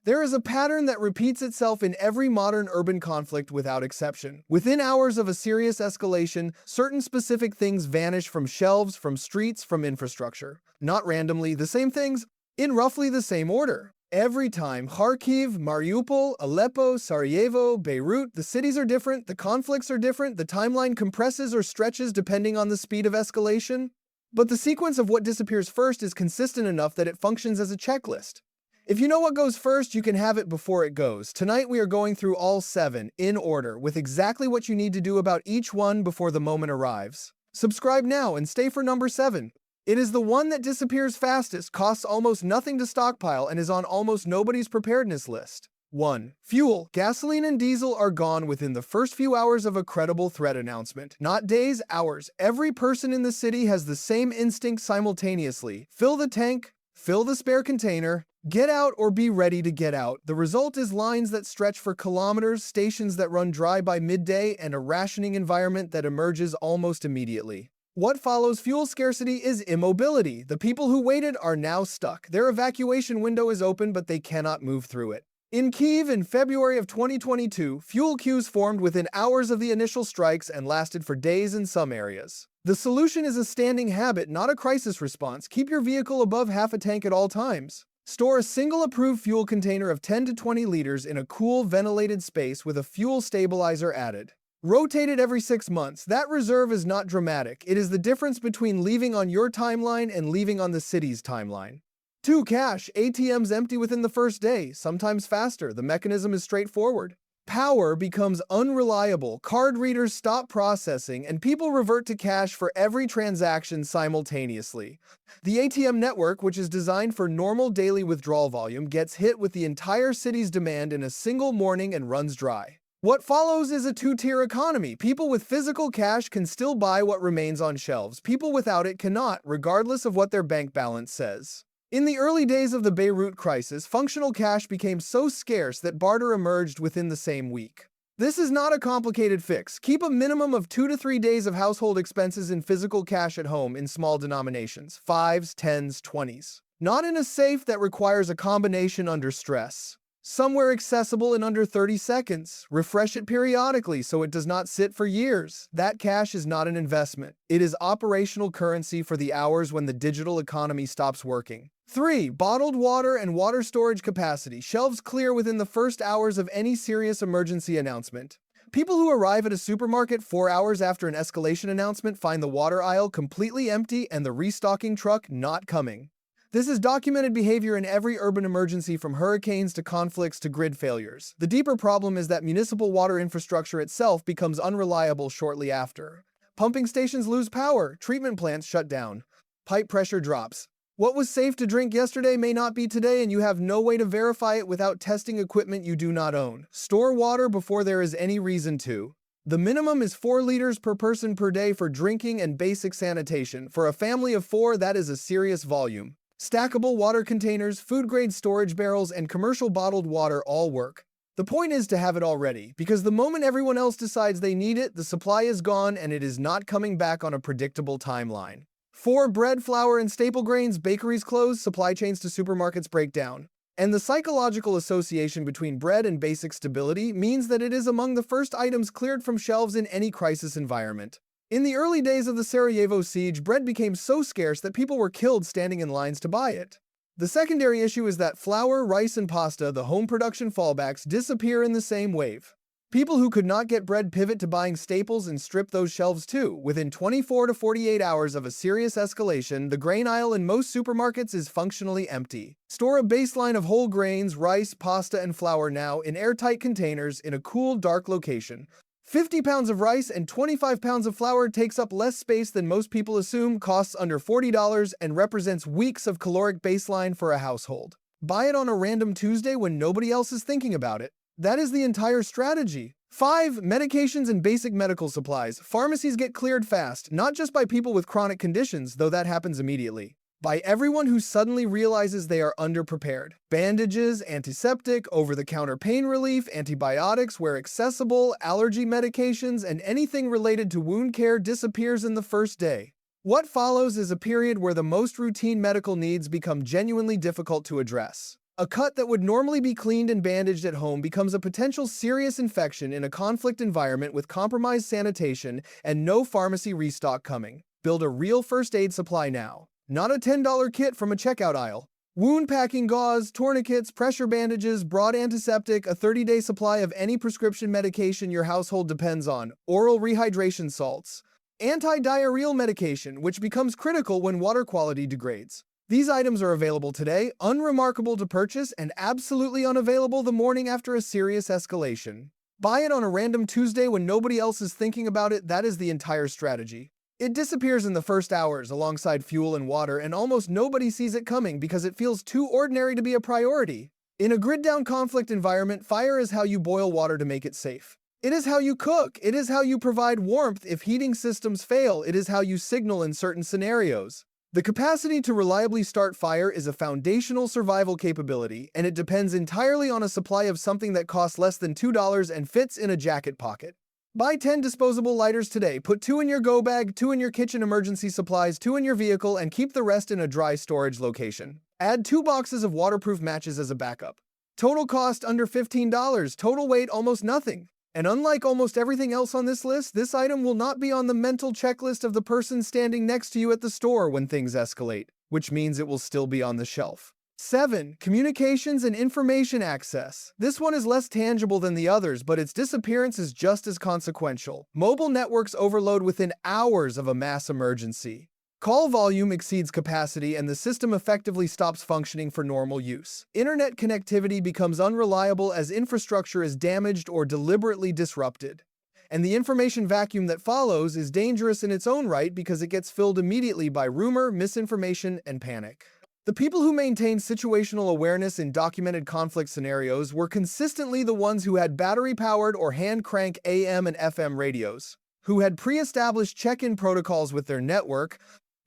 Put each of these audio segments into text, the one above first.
There is a pattern that repeats itself in every modern urban conflict without exception. Within hours of a serious escalation, certain specific things vanish from shelves, from streets, from infrastructure. Not randomly, the same things, in roughly the same order. Every time, Kharkiv, Mariupol, Aleppo, Sarajevo, Beirut, the cities are different, the conflicts are different, the timeline compresses or stretches depending on the speed of escalation. But the sequence of what disappears first is consistent enough that it functions as a checklist. If you know what goes first, you can have it before it goes. Tonight we are going through all 7, in order, with exactly what you need to do about each one before the moment arrives. Subscribe now and stay for number 7. It is the one that disappears fastest, costs almost nothing to stockpile, and is on almost nobody's preparedness list. 1. Fuel. Gasoline and diesel are gone within the first few hours of a credible threat announcement. Not days, hours. Every person in the city has the same instinct simultaneously. Fill the tank, fill the spare container, get out or be ready to get out. The result is lines that stretch for kilometers, stations that run dry by midday, and a rationing environment that emerges almost immediately. What follows fuel scarcity is immobility. The people who waited are now stuck. Their evacuation window is open, but they cannot move through it. In Kyiv in February of 2022, fuel queues formed within hours of the initial strikes and lasted for days in some areas. The solution is a standing habit, not a crisis response. Keep your vehicle above half a tank at all times. Store a single approved fuel container of 10 to 20 liters in a cool, ventilated space with a fuel stabilizer added. Rotate it every 6 months. That reserve is not dramatic. It is the difference between leaving on your timeline and leaving on the city's timeline. 2. Cash. ATMs empty within the first day, sometimes faster. The mechanism is straightforward. Power becomes unreliable, card readers stop processing, and people revert to cash for every transaction simultaneously. The ATM network, which is designed for normal daily withdrawal volume, gets hit with the entire city's demand in a single morning and runs dry. What follows is a two-tier economy. People with physical cash can still buy what remains on shelves. People without it cannot, regardless of what their bank balance says. In the early days of the Beirut crisis, functional cash became so scarce that barter emerged within the same week. This is not a complicated fix. Keep a minimum of 2 to 3 days of household expenses in physical cash at home in small denominations, 5s, 10s, 20s. Not in a safe that requires a combination under stress. Somewhere accessible in under 30 seconds. Refresh it periodically so it does not sit for years. That cash is not an investment. It is operational currency for the hours when the digital economy stops working. 3. Bottled water and water storage capacity. Shelves clear within the first hours of any serious emergency announcement. People who arrive at a supermarket 4 hours after an escalation announcement find the water aisle completely empty and the restocking truck not coming. This is documented behavior in every urban emergency, from hurricanes to conflicts to grid failures. The deeper problem is that municipal water infrastructure itself becomes unreliable shortly after. Pumping stations lose power, treatment plants shut down, pipe pressure drops. What was safe to drink yesterday may not be today, and you have no way to verify it without testing equipment you do not own. Store water before there is any reason to. The minimum is 4 liters per person per day for drinking and basic sanitation. For a family of 4, that is a serious volume. Stackable water containers, food-grade storage barrels, and commercial bottled water all work. The point is to have it already, because the moment everyone else decides they need it, the supply is gone and it is not coming back on a predictable timeline. 4. Bread, flour, and staple grains. Bakeries close, supply chains to supermarkets break down. And the psychological association between bread and basic stability means that it is among the first items cleared from shelves in any crisis environment. In the early days of the Sarajevo siege, bread became so scarce that people were killed standing in lines to buy it. The secondary issue is that flour, rice, and pasta, the home production fallbacks, disappear in the same wave. People who could not get bread pivot to buying staples and strip those shelves too. Within 24 to 48 hours of a serious escalation, the grain aisle in most supermarkets is functionally empty. Store a baseline of whole grains, rice, pasta, and flour now in airtight containers in a cool, dark location. 50 pounds of rice and 25 pounds of flour takes up less space than most people assume, costs under $40, and represents weeks of caloric baseline for a household. Buy it on a random Tuesday when nobody else is thinking about it. That is the entire strategy. 5. Medications and basic medical supplies. Pharmacies get cleared fast, not just by people with chronic conditions, though that happens immediately. By everyone who suddenly realizes they are underprepared. Bandages, antiseptic, over-the-counter pain relief, antibiotics where accessible, allergy medications, and anything related to wound care disappears in the first day. What follows is a period where the most routine medical needs become genuinely difficult to address. A cut that would normally be cleaned and bandaged at home becomes a potential serious infection in a conflict environment with compromised sanitation and no pharmacy restock coming. Build a real first aid supply now, not a $10 kit from a checkout aisle. Wound packing gauze, tourniquets, pressure bandages, broad antiseptic, a 30-day supply of any prescription medication your household depends on, oral rehydration salts, anti-diarrheal medication, which becomes critical when water quality degrades. These items are available today, unremarkable to purchase, and absolutely unavailable the morning after a serious escalation. Buy it on a random Tuesday when nobody else is thinking about it. That is the entire strategy. It disappears in the first hours alongside fuel and water, and almost nobody sees it coming because it feels too ordinary to be a priority. In a grid-down conflict environment, fire is how you boil water to make it safe. It is how you cook. It is how you provide warmth if heating systems fail. It is how you signal in certain scenarios. The capacity to reliably start fire is a foundational survival capability, and it depends entirely on a supply of something that costs less than $2 and fits in a jacket pocket. Buy 10 disposable lighters today, put 2 in your go bag, 2 in your kitchen emergency supplies, 2 in your vehicle, and keep the rest in a dry storage location. Add 2 boxes of waterproof matches as a backup. Total cost under $15, total weight almost nothing. And unlike almost everything else on this list, this item will not be on the mental checklist of the person standing next to you at the store when things escalate, which means it will still be on the shelf. 7. Communications and information access. This one is less tangible than the others, but its disappearance is just as consequential. Mobile networks overload within hours of a mass emergency. Call volume exceeds capacity, and the system effectively stops functioning for normal use. Internet connectivity becomes unreliable as infrastructure is damaged or deliberately disrupted. And the information vacuum that follows is dangerous in its own right because it gets filled immediately by rumor, misinformation, and panic. The people who maintained situational awareness in documented conflict scenarios were consistently the ones who had battery-powered or hand-crank AM and FM radios, who had pre-established check-in protocols with their network,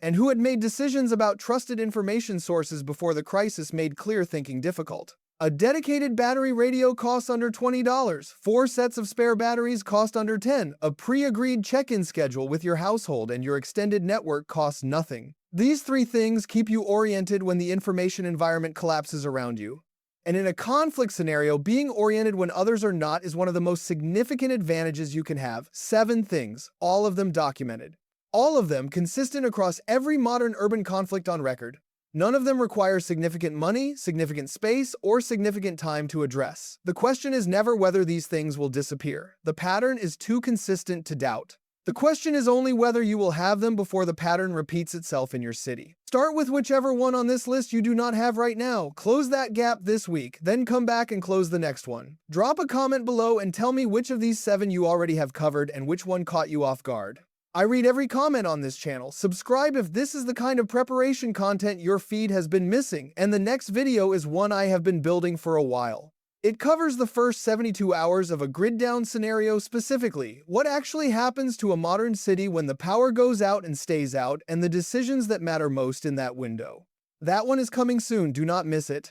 and who had made decisions about trusted information sources before the crisis made clear thinking difficult. A dedicated battery radio costs under $20. 4 sets of spare batteries cost under $10. A pre-agreed check-in schedule with your household and your extended network costs nothing. These 3 things keep you oriented when the information environment collapses around you. And in a conflict scenario, being oriented when others are not is one of the most significant advantages you can have. 7 things, all of them documented. All of them consistent across every modern urban conflict on record. None of them require significant money, significant space, or significant time to address. The question is never whether these things will disappear. The pattern is too consistent to doubt. The question is only whether you will have them before the pattern repeats itself in your city. Start with whichever one on this list you do not have right now. Close that gap this week, then come back and close the next one. Drop a comment below and tell me which of these 7 you already have covered and which one caught you off guard. I read every comment on this channel. Subscribe if this is the kind of preparation content your feed has been missing, and the next video is one I have been building for a while. It covers the first 72 hours of a grid-down scenario specifically, what actually happens to a modern city when the power goes out and stays out, and the decisions that matter most in that window. That one is coming soon, do not miss it.